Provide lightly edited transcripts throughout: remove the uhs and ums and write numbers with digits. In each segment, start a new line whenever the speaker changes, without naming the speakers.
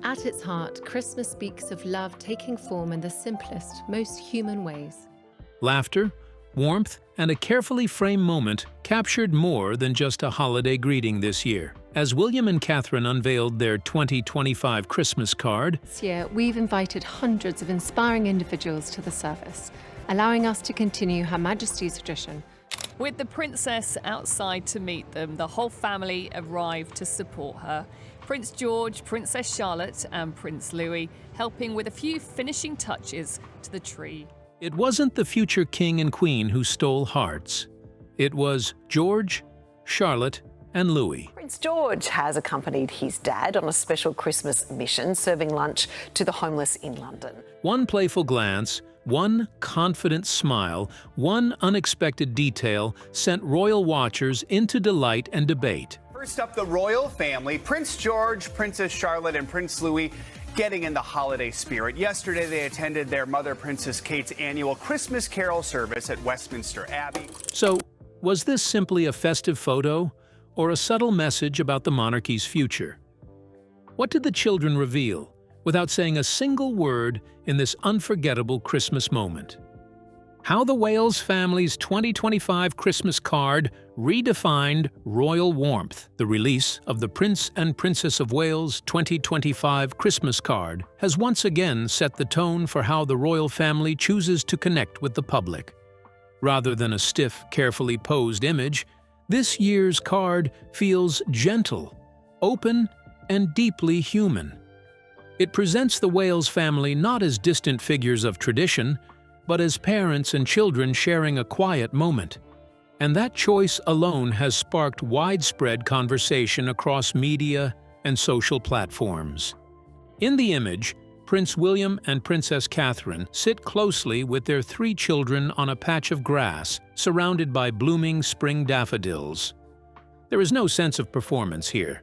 At its heart, Christmas speaks of love taking form in the simplest, most human ways.
Laughter, warmth, and a carefully framed moment captured more than just a holiday greeting this year. As William and Catherine unveiled their 2025 Christmas card,
This year, we've invited hundreds of inspiring individuals to the service, allowing us to continue Her Majesty's tradition.
With the princess outside to meet them, the whole family arrived to support her. Prince George, Princess Charlotte, and Prince Louis helping with a few finishing touches to the tree.
it wasn't the future king and queen who stole hearts. It was George, Charlotte, and Louis.
Prince George has accompanied his dad on a special Christmas mission, serving lunch to the homeless in London.
One playful glance, one confident smile, one unexpected detail sent royal watchers into delight and debate.
First up, the royal family, Prince George, Princess Charlotte, and Prince Louis getting in the holiday spirit. Yesterday, they attended their mother, Princess Kate's annual Christmas Carol service at Westminster Abbey.
So, was this simply a festive photo, or a subtle message about the monarchy's future? What did the children reveal, without saying a single word, in this unforgettable Christmas moment? How the Wales family's 2025 Christmas card redefined royal warmth. The release of the Prince and Princess of Wales 2025 Christmas card has once again set the tone for how the royal family chooses to connect with the public. Rather than a stiff, carefully posed image, this year's card feels gentle, open, and deeply human. It presents the Wales family not as distant figures of tradition, but as parents and children sharing a quiet moment. And that choice alone has sparked widespread conversation across media and social platforms. In the image, Prince William and Princess Catherine sit closely with their 3 children on a patch of grass surrounded by blooming spring daffodils. There is no sense of performance here.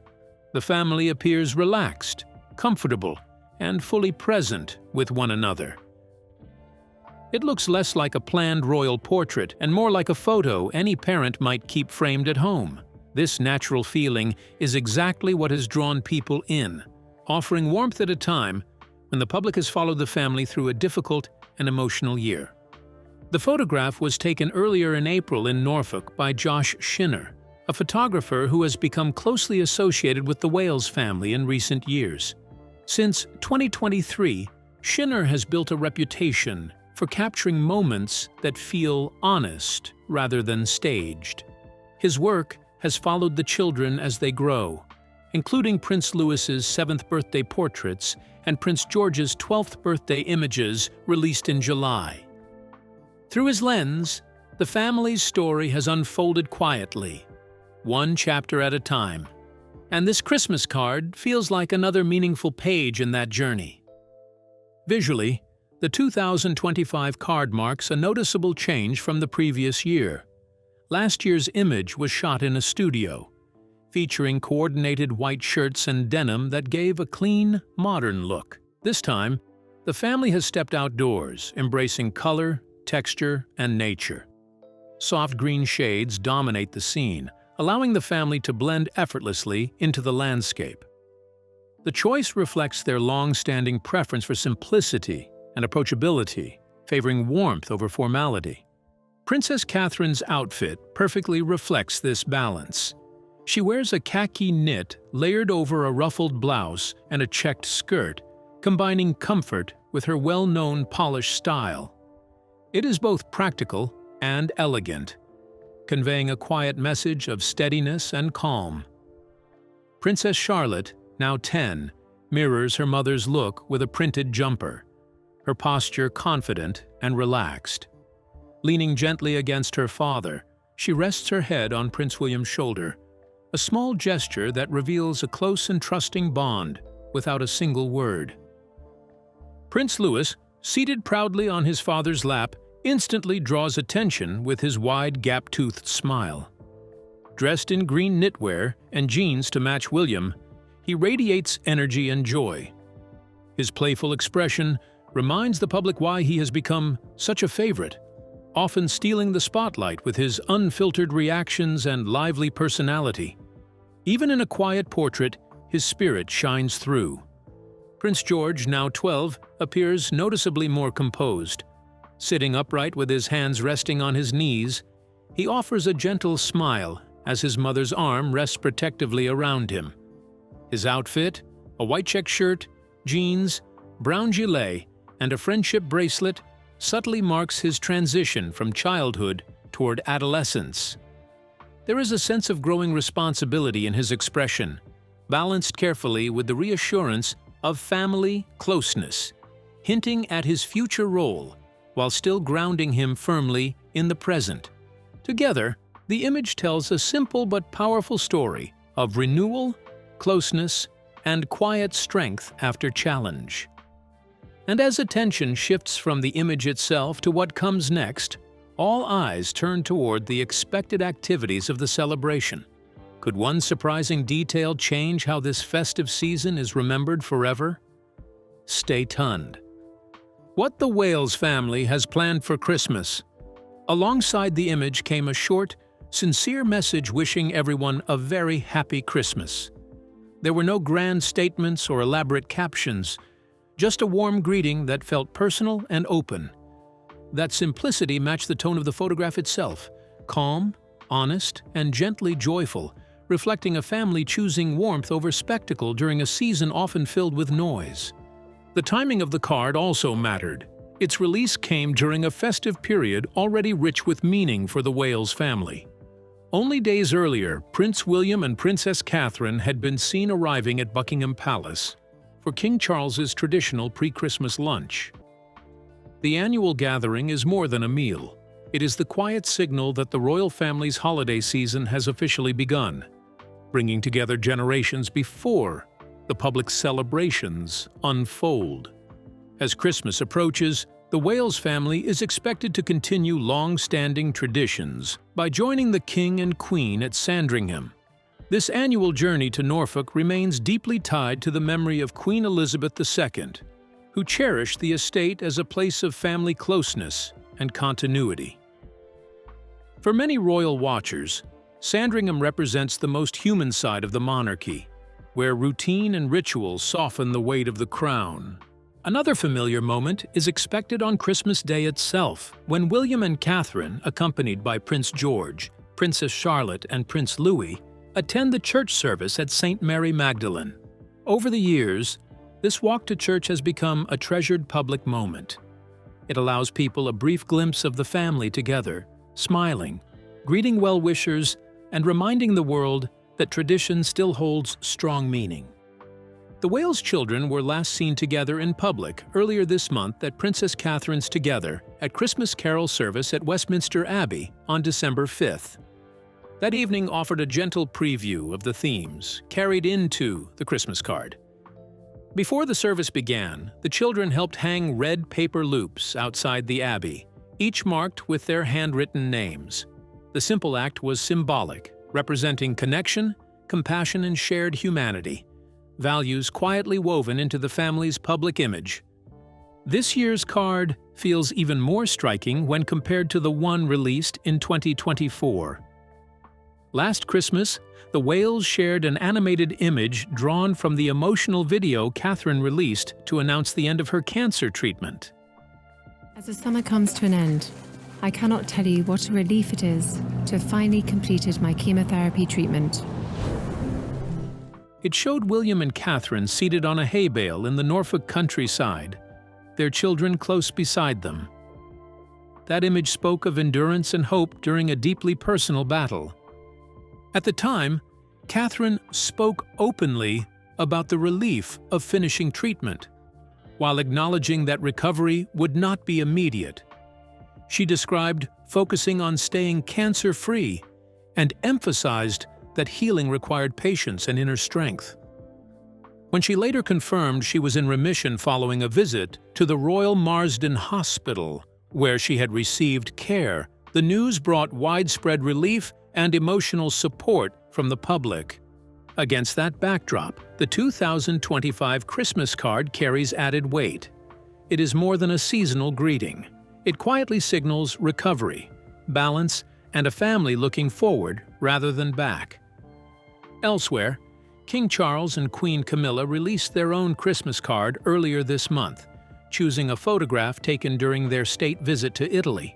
The family appears relaxed, comfortable, and fully present with one another. It looks less like a planned royal portrait and more like a photo any parent might keep framed at home. This natural feeling is exactly what has drawn people in, offering warmth at a time when the public has followed the family through a difficult and emotional year. The photograph was taken earlier in April in Norfolk by Josh Shinner, a photographer who has become closely associated with the Wales family in recent years. Since 2023, Shinner has built a reputation for capturing moments that feel honest rather than staged. His work has followed the children as they grow, including Prince Louis's 7th birthday portraits and Prince George's 12th birthday images released in July. Through his lens, the family's story has unfolded quietly, one chapter at a time, and this Christmas card feels like another meaningful page in that journey. Visually, the 2025 card marks a noticeable change from the previous year. Last year's image was shot in a studio, featuring coordinated white shirts and denim that gave a clean, modern look. This time, the family has stepped outdoors, embracing color, texture, and nature. Soft green shades dominate the scene, allowing the family to blend effortlessly into the landscape. The choice reflects their long-standing preference for simplicity and approachability, favoring warmth over formality. Princess Catherine's outfit perfectly reflects this balance. She wears a khaki knit layered over a ruffled blouse and a checked skirt, combining comfort with her well-known polished style. It is both practical and elegant, conveying a quiet message of steadiness and calm. Princess Charlotte, now 10, mirrors her mother's look with a printed jumper, her posture confident and relaxed. Leaning gently against her father, she rests her head on Prince William's shoulder, a small gesture that reveals a close and trusting bond without a single word. Prince Louis, seated proudly on his father's lap, instantly draws attention with his wide, gap-toothed smile. Dressed in green knitwear and jeans to match William, he radiates energy and joy. His playful expression reminds the public why he has become such a favorite, often stealing the spotlight with his unfiltered reactions and lively personality. Even in a quiet portrait, his spirit shines through. Prince George, now 12, appears noticeably more composed. Sitting upright with his hands resting on his knees, he offers a gentle smile as his mother's arm rests protectively around him. His outfit, a white check shirt, jeans, brown gilet, and a friendship bracelet, subtly marks his transition from childhood toward adolescence. There is a sense of growing responsibility in his expression, balanced carefully with the reassurance of family closeness, hinting at his future role while still grounding him firmly in the present. Together, the image tells a simple but powerful story of renewal, closeness, and quiet strength after challenge. And as attention shifts from the image itself to what comes next, all eyes turn toward the expected activities of the celebration. Could one surprising detail change how this festive season is remembered forever? Stay tuned. What the Wales family has planned for Christmas. Alongside the image came a short, sincere message wishing everyone a very happy Christmas. There were no grand statements or elaborate captions, just a warm greeting that felt personal and open. That simplicity matched the tone of the photograph itself, calm, honest, and gently joyful, reflecting a family choosing warmth over spectacle during a season often filled with noise. The timing of the card also mattered. Its release came during a festive period already rich with meaning for the Wales family. Only days earlier, Prince William and Princess Catherine had been seen arriving at Buckingham Palace for King Charles's traditional pre-Christmas lunch. The annual gathering is more than a meal. It is the quiet signal that the royal family's holiday season has officially begun, bringing together generations before the public celebrations unfold. As Christmas approaches, the Wales family is expected to continue long-standing traditions by joining the King and Queen at Sandringham. This annual journey to Norfolk remains deeply tied to the memory of Queen Elizabeth II, who cherished the estate as a place of family closeness and continuity. For many royal watchers, Sandringham represents the most human side of the monarchy, where routine and ritual soften the weight of the crown. Another familiar moment is expected on Christmas Day itself, when William and Catherine, accompanied by Prince George, Princess Charlotte, and Prince Louis, attend the church service at St. Mary Magdalene. Over the years, this walk to church has become a treasured public moment. It allows people a brief glimpse of the family together, smiling, greeting well-wishers, and reminding the world that tradition still holds strong meaning. The Wales children were last seen together in public earlier this month at Princess Catherine's Together at Christmas Carol service at Westminster Abbey on December 5th. That evening offered a gentle preview of the themes carried into the Christmas card. Before the service began, the children helped hang red paper loops outside the Abbey, each marked with their handwritten names. The simple act was symbolic, representing connection, compassion, and shared humanity, values quietly woven into the family's public image. This year's card feels even more striking when compared to the one released in 2024. Last Christmas, the Wales shared an animated image drawn from the emotional video Catherine released to announce the end of her cancer treatment.
As the summer comes to an end, I cannot tell you what a relief it is to have finally completed my chemotherapy treatment.
It showed William and Catherine seated on a hay bale in the Norfolk countryside, their children close beside them. That image spoke of endurance and hope during a deeply personal battle. At the time, Catherine spoke openly about the relief of finishing treatment, while acknowledging that recovery would not be immediate. She described focusing on staying cancer-free and emphasized that healing required patience and inner strength. When she later confirmed she was in remission following a visit to the Royal Marsden Hospital, where she had received care, the news brought widespread relief and emotional support from the public. Against that backdrop, the 2025 Christmas card carries added weight. It is more than a seasonal greeting. It quietly signals recovery, balance, and a family looking forward rather than back. Elsewhere, King Charles and Queen Camilla released their own Christmas card earlier this month, choosing a photograph taken during their state visit to Italy.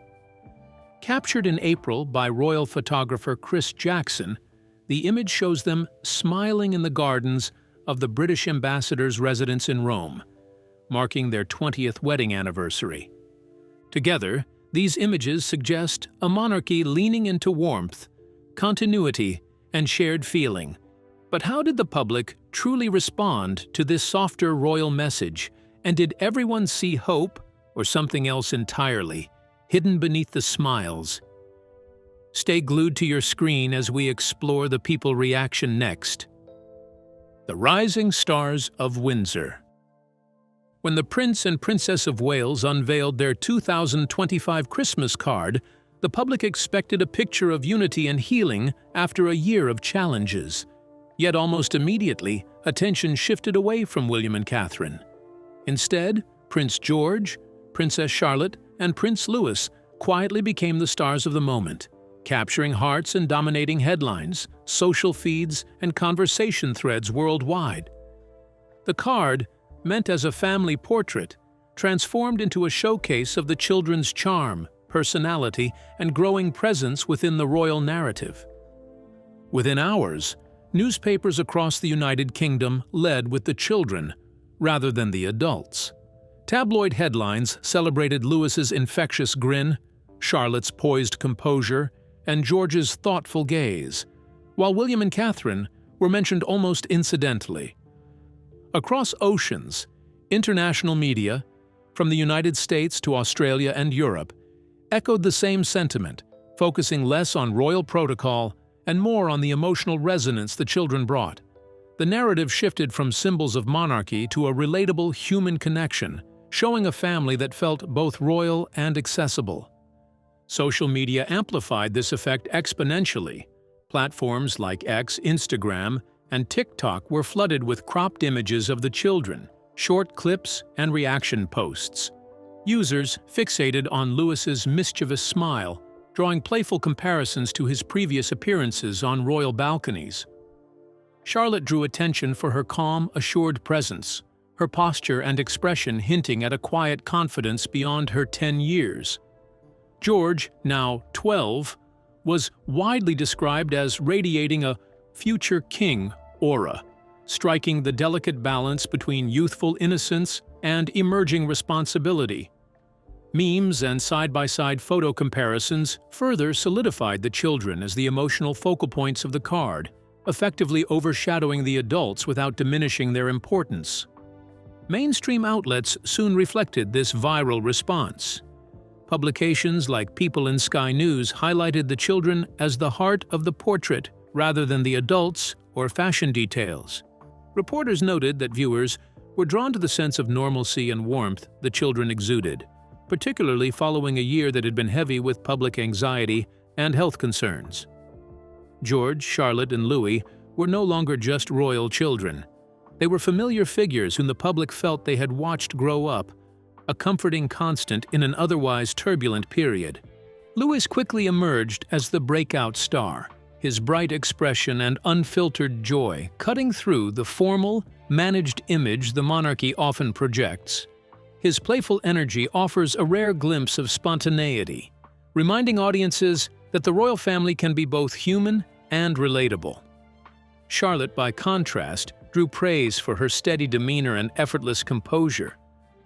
Captured in April by royal photographer Chris Jackson, the image shows them smiling in the gardens of the British ambassador's residence in Rome, marking their 20th wedding anniversary. Together, these images suggest a monarchy leaning into warmth, continuity, and shared feeling. But how did the public truly respond to this softer royal message, and did everyone see hope or something else entirely, hidden beneath the smiles? Stay glued to your screen as we explore the people reaction next. The Rising Stars of Windsor. When the Prince and Princess of Wales unveiled their 2025 Christmas card, the public expected a picture of unity and healing after a year of challenges. Yet almost immediately, attention shifted away from William and Catherine. Instead, Prince George, Princess Charlotte, and Prince Louis quietly became the stars of the moment, capturing hearts and dominating headlines, social feeds, and conversation threads worldwide. The card, meant as a family portrait, transformed into a showcase of the children's charm, personality, and growing presence within the royal narrative. Within hours, newspapers across the United Kingdom led with the children, rather than the adults. Tabloid headlines celebrated Louis's infectious grin, Charlotte's poised composure, and George's thoughtful gaze, while William and Catherine were mentioned almost incidentally. Across oceans, international media, from the United States to Australia and Europe, echoed the same sentiment, focusing less on royal protocol and more on the emotional resonance the children brought. The narrative shifted from symbols of monarchy to a relatable human connection, showing a family that felt both royal and accessible. Social media amplified this effect exponentially. Platforms like X, Instagram, and TikTok were flooded with cropped images of the children, short clips, and reaction posts. Users fixated on Louis's mischievous smile, drawing playful comparisons to his previous appearances on royal balconies. Charlotte drew attention for her calm, assured presence, her posture and expression hinting at a quiet confidence beyond her 10 years. George, now 12, was widely described as radiating a future king aura, striking the delicate balance between youthful innocence and emerging responsibility. Memes and side-by-side photo comparisons further solidified the children as the emotional focal points of the card, effectively overshadowing the adults without diminishing their importance. Mainstream outlets soon reflected this viral response. Publications like People in Sky News highlighted the children as the heart of the portrait rather than the adults or fashion details. Reporters noted that viewers were drawn to the sense of normalcy and warmth the children exuded, particularly following a year that had been heavy with public anxiety and health concerns. George, Charlotte, and Louis were no longer just royal children. They were familiar figures whom the public felt they had watched grow up, a comforting constant in an otherwise turbulent period. Louis quickly emerged as the breakout star, his bright expression and unfiltered joy cutting through the formal, managed image the monarchy often projects. His playful energy offers a rare glimpse of spontaneity, reminding audiences that the royal family can be both human and relatable. Charlotte, by contrast, drew praise for her steady demeanor and effortless composure,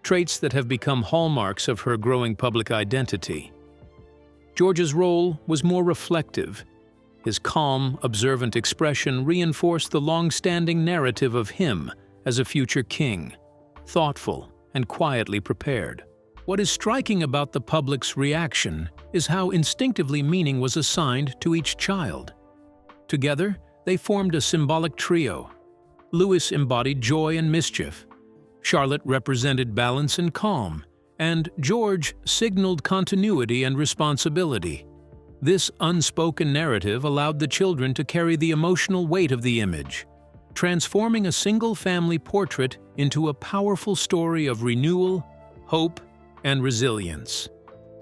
traits that have become hallmarks of her growing public identity. George's role was more reflective. His calm, observant expression reinforced the long-standing narrative of him as a future king, thoughtful and quietly prepared. What is striking about the public's reaction is how instinctively meaning was assigned to each child. Together, they formed a symbolic trio. Louis embodied joy and mischief, Charlotte represented balance and calm, and George signaled continuity and responsibility. This unspoken narrative allowed the children to carry the emotional weight of the image, transforming a single family portrait into a powerful story of renewal, hope, and resilience.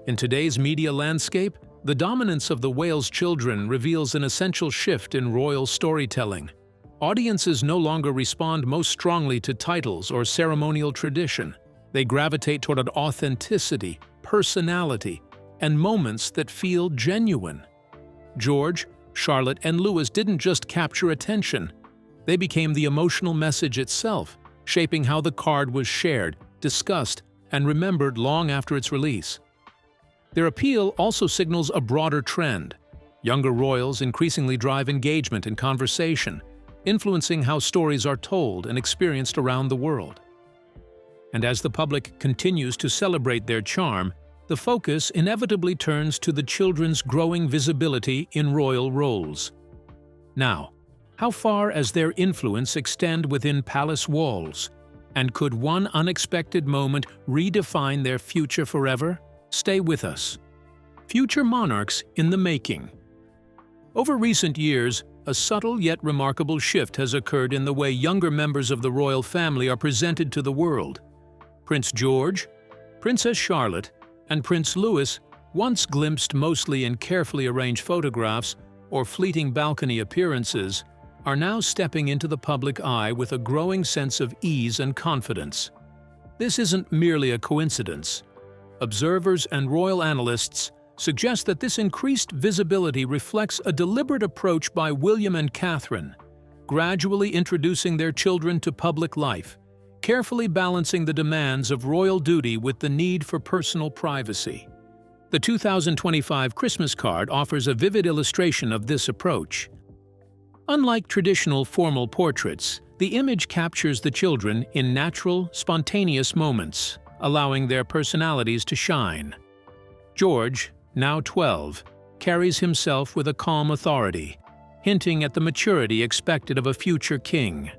In today's media landscape, the dominance of the Wales children reveals an essential shift in royal storytelling. Audiences no longer respond most strongly to titles or ceremonial tradition. They gravitate toward authenticity, personality, and moments that feel genuine. George, Charlotte, and Louis didn't just capture attention. They became the emotional message itself, shaping how the card was shared, discussed, and remembered long after its release. Their appeal also signals a broader trend. Younger royals increasingly drive engagement and conversation, influencing how stories are told and experienced around the world. And as the public continues to celebrate their charm, the focus inevitably turns to the children's growing visibility in royal roles. Now, how far does their influence extend within palace walls? And could one unexpected moment redefine their future forever? Stay with us. Future monarchs in the making. Over recent years, a subtle yet remarkable shift has occurred in the way younger members of the royal family are presented to the world. Prince George, Princess Charlotte, and Prince Louis, once glimpsed mostly in carefully arranged photographs or fleeting balcony appearances, are now stepping into the public eye with a growing sense of ease and confidence. This isn't merely a coincidence. Observers and royal analysts suggest that this increased visibility reflects a deliberate approach by William and Catherine, gradually introducing their children to public life, carefully balancing the demands of royal duty with the need for personal privacy. The 2025 Christmas card offers a vivid illustration of this approach. Unlike traditional formal portraits, the image captures the children in natural, spontaneous moments, allowing their personalities to shine. George, now 12, carries himself with a calm authority, hinting at the maturity expected of a future king.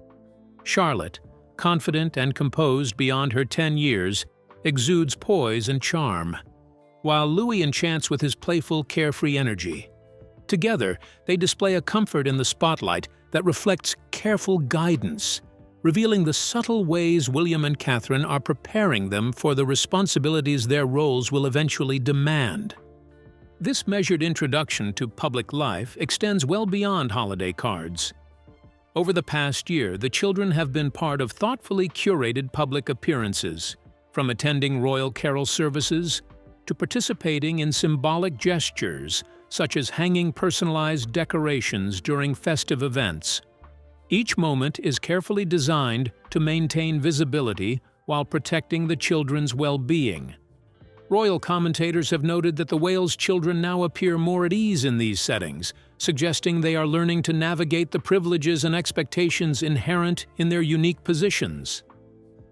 Charlotte, confident and composed beyond her 10 years, exudes poise and charm, while Louis enchants with his playful, carefree energy. Together, they display a comfort in the spotlight that reflects careful guidance, revealing the subtle ways William and Catherine are preparing them for the responsibilities their roles will eventually demand. This measured introduction to public life extends well beyond holiday cards. Over the past year, the children have been part of thoughtfully curated public appearances, from attending royal carol services to participating in symbolic gestures such as hanging personalized decorations during festive events. Each moment is carefully designed to maintain visibility while protecting the children's well-being. Royal commentators have noted that the Wales children now appear more at ease in these settings, suggesting they are learning to navigate the privileges and expectations inherent in their unique positions.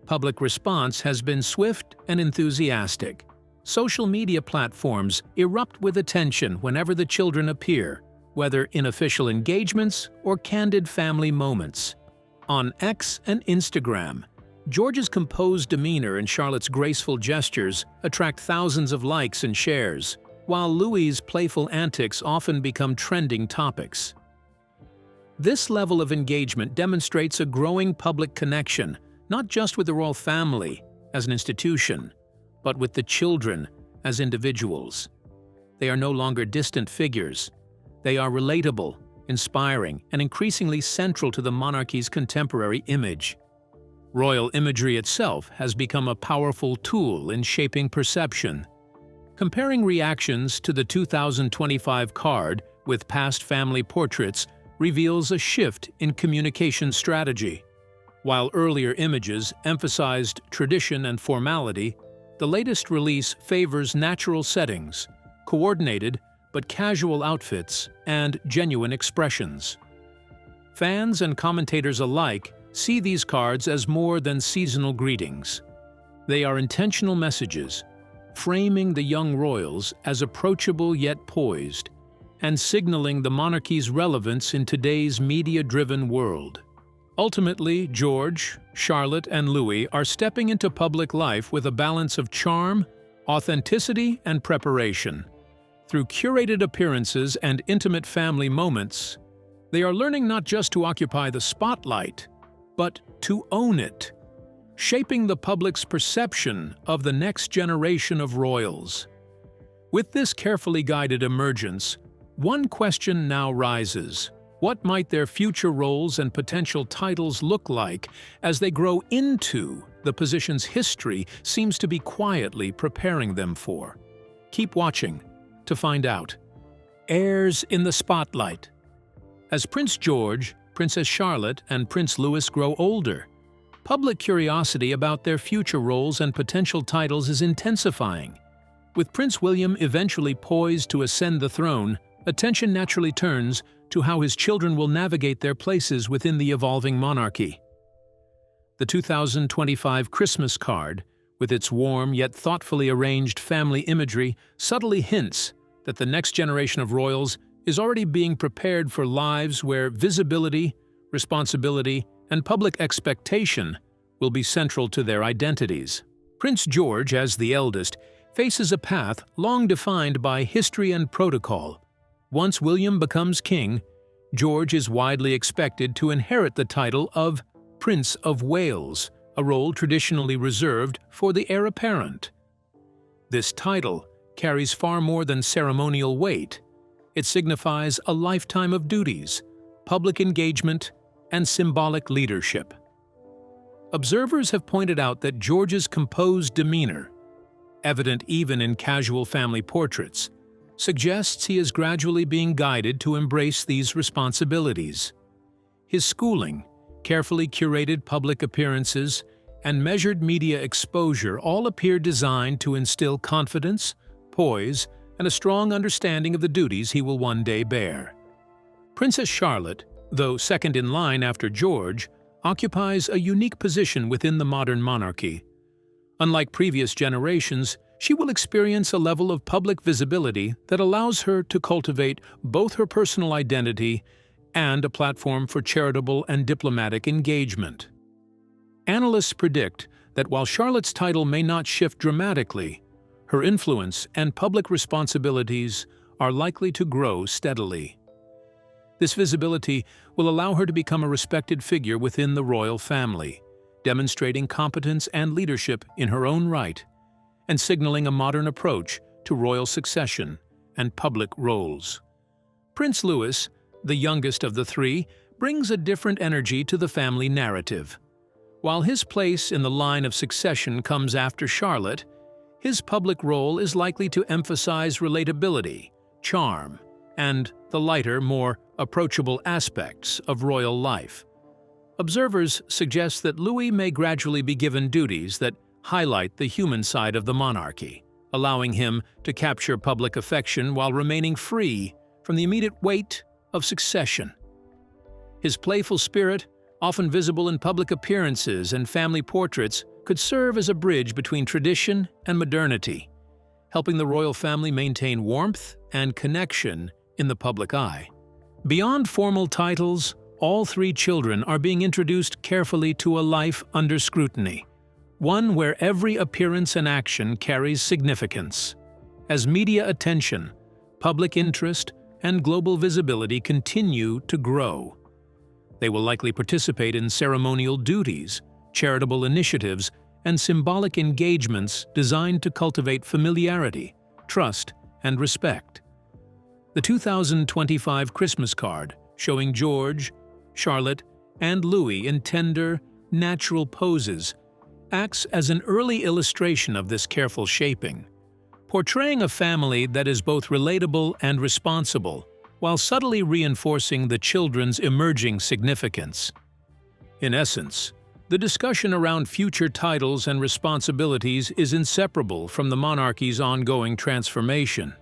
Public response has been swift and enthusiastic. Social media platforms erupt with attention whenever the children appear, whether in official engagements or candid family moments. On X and Instagram, George's composed demeanor and Charlotte's graceful gestures attract thousands of likes and shares, while Louis's playful antics often become trending topics. This level of engagement demonstrates a growing public connection, not just with the royal family as an institution, but with the children as individuals. They are no longer distant figures. They are relatable, inspiring, and increasingly central to the monarchy's contemporary image. Royal imagery itself has become a powerful tool in shaping perception. Comparing reactions to the 2025 card with past family portraits reveals a shift in communication strategy. While earlier images emphasized tradition and formality, the latest release favors natural settings, coordinated but casual outfits, and genuine expressions. Fans and commentators alike see these cards as more than seasonal greetings. They are intentional messages, framing the young royals as approachable yet poised, and signaling the monarchy's relevance in today's media-driven world. Ultimately, George, Charlotte, and Louis are stepping into public life with a balance of charm, authenticity, and preparation. Through curated appearances and intimate family moments, they are learning not just to occupy the spotlight, but to own it, shaping the public's perception of the next generation of royals. With this carefully guided emergence, one question now rises: What might their future roles and potential titles look like as they grow into the positions history seems to be quietly preparing them for? Keep watching to find out. Heirs in the spotlight. As Prince George, Princess Charlotte, and Prince Louis grow older, public curiosity about their future roles and potential titles is intensifying. With Prince William eventually poised to ascend the throne, attention naturally turns to how his children will navigate their places within the evolving monarchy. The 2025 Christmas card, with its warm yet thoughtfully arranged family imagery, subtly hints that the next generation of royals is already being prepared for lives where visibility, responsibility, and public expectation will be central to their identities. Prince George, as the eldest, faces a path long defined by history and protocol. Once William becomes king, George is widely expected to inherit the title of Prince of Wales, a role traditionally reserved for the heir apparent. This title carries far more than ceremonial weight. It signifies a lifetime of duties, public engagement, and symbolic leadership. Observers have pointed out that George's composed demeanor, evident even in casual family portraits, suggests he is gradually being guided to embrace these responsibilities. His schooling, carefully curated public appearances, and measured media exposure all appear designed to instill confidence, poise, and a strong understanding of the duties he will one day bear. Princess Charlotte, though second in line after George, occupies a unique position within the modern monarchy. Unlike previous generations, she will experience a level of public visibility that allows her to cultivate both her personal identity and a platform for charitable and diplomatic engagement. Analysts predict that while Charlotte's title may not shift dramatically, her influence and public responsibilities are likely to grow steadily. This visibility will allow her to become a respected figure within the royal family, demonstrating competence and leadership in her own right, and signaling a modern approach to royal succession and public roles. Prince Louis, the youngest of the three, brings a different energy to the family narrative. While his place in the line of succession comes after Charlotte, his public role is likely to emphasize relatability, charm, and the lighter, more approachable aspects of royal life. Observers suggest that Louis may gradually be given duties that highlight the human side of the monarchy, allowing him to capture public affection while remaining free from the immediate weight of succession. His playful spirit, often visible in public appearances and family portraits, could serve as a bridge between tradition and modernity, helping the royal family maintain warmth and connection in the public eye. Beyond formal titles, all three children are being introduced carefully to a life under scrutiny, one where every appearance and action carries significance. As media attention, public interest, and global visibility continue to grow, they will likely participate in ceremonial duties, charitable initiatives, and symbolic engagements designed to cultivate familiarity, trust, and respect. The 2025 Christmas card, showing George, Charlotte, and Louis in tender, natural poses, acts as an early illustration of this careful shaping, portraying a family that is both relatable and responsible, while subtly reinforcing the children's emerging significance. In essence, the discussion around future titles and responsibilities is inseparable from the monarchy's ongoing transformation.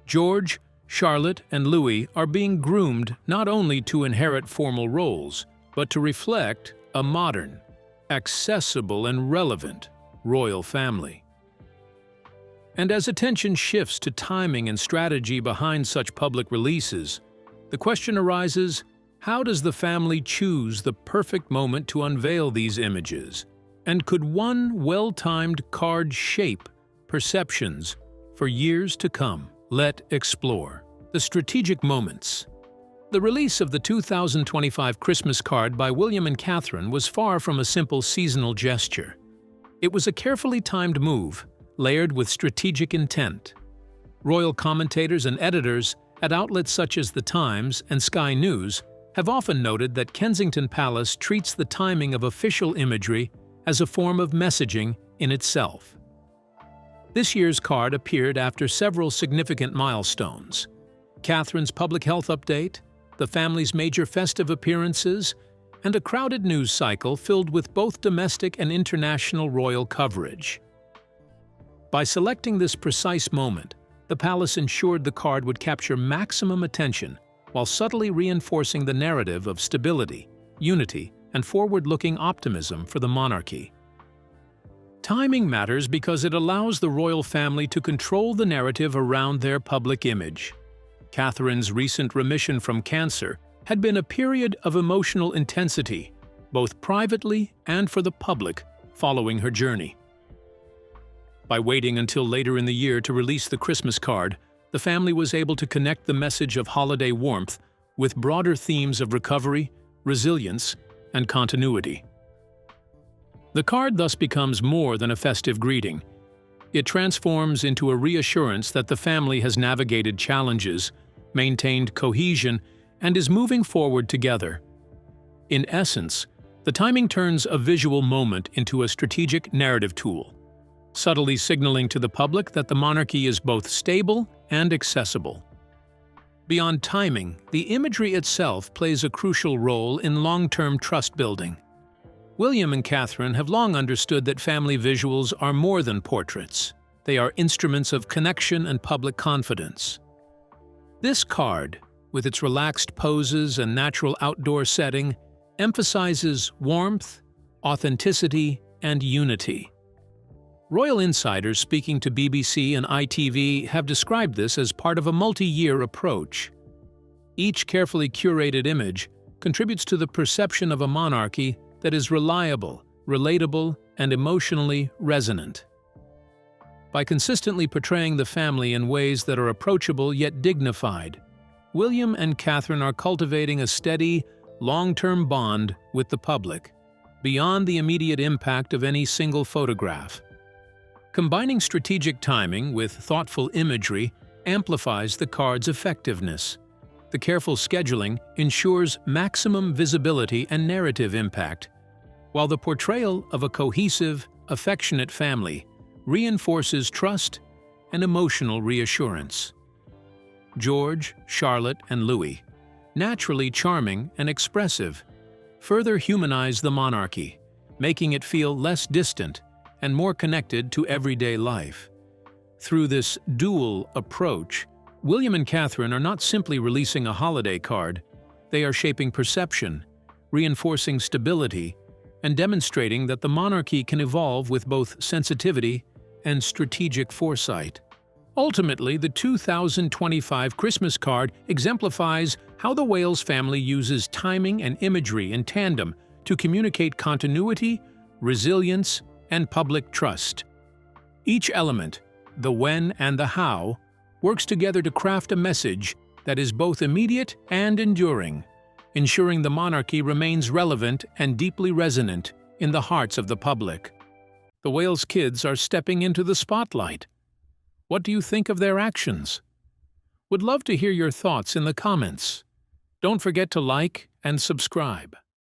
George, Charlotte, and Louis are being groomed not only to inherit formal roles, but to reflect a modern, accessible, and relevant royal family. And as attention shifts to timing and strategy behind such public releases, the question arises, how does the family choose the perfect moment to unveil these images? And could one well-timed card shape perceptions for years to come? Let's explore the strategic moments. The release of the 2025 Christmas card by William and Catherine was far from a simple seasonal gesture. It was a carefully timed move, layered with strategic intent. Royal commentators and editors At outlets such as The Times and Sky News have often noted that Kensington Palace treats the timing of official imagery as a form of messaging in itself. This year's card appeared after several significant milestones: Catherine's public health update, the family's major festive appearances, and a crowded news cycle filled with both domestic and international royal coverage. By selecting this precise moment, the palace ensured the card would capture maximum attention while subtly reinforcing the narrative of stability, unity, and forward-looking optimism for the monarchy. Timing matters because it allows the royal family to control the narrative around their public image. Catherine's recent remission from cancer had been a period of emotional intensity, both privately and for the public, following her journey. By waiting until later in the year to release the Christmas card, the family was able to connect the message of holiday warmth with broader themes of recovery, resilience, and continuity. The card thus becomes more than a festive greeting. It transforms into a reassurance that the family has navigated challenges, maintained cohesion, and is moving forward together. In essence, the timing turns a visual moment into a strategic narrative tool, subtly signaling to the public that the monarchy is both stable and accessible. Beyond timing, the imagery itself plays a crucial role in long-term trust building. William and Catherine have long understood that family visuals are more than portraits. They are instruments of connection and public confidence. This card, with its relaxed poses and natural outdoor setting, emphasizes warmth, authenticity, and unity. Royal insiders speaking to BBC and ITV have described this as part of a multi-year approach. Each carefully curated image contributes to the perception of a monarchy that is reliable, relatable, and emotionally resonant. By consistently portraying the family in ways that are approachable yet dignified, William and Catherine are cultivating a steady, long-term bond with the public, beyond the immediate impact of any single photograph. Combining strategic timing with thoughtful imagery amplifies the card's effectiveness. The careful scheduling ensures maximum visibility and narrative impact, while the portrayal of a cohesive, affectionate family reinforces trust and emotional reassurance. George, Charlotte, and Louis, naturally charming and expressive, further humanize the monarchy, making it feel less distant and more connected to everyday life. Through this dual approach, William and Catherine are not simply releasing a holiday card, they are shaping perception, reinforcing stability, and demonstrating that the monarchy can evolve with both sensitivity and strategic foresight. Ultimately, the 2025 Christmas card exemplifies how the Wales family uses timing and imagery in tandem to communicate continuity, resilience, and public trust. Each element, the when and the how, works together to craft a message that is both immediate and enduring, ensuring the monarchy remains relevant and deeply resonant in the hearts of the public. The Wales kids are stepping into the spotlight. What do you think of their actions? Would love to hear your thoughts in the comments. Don't forget to like and subscribe.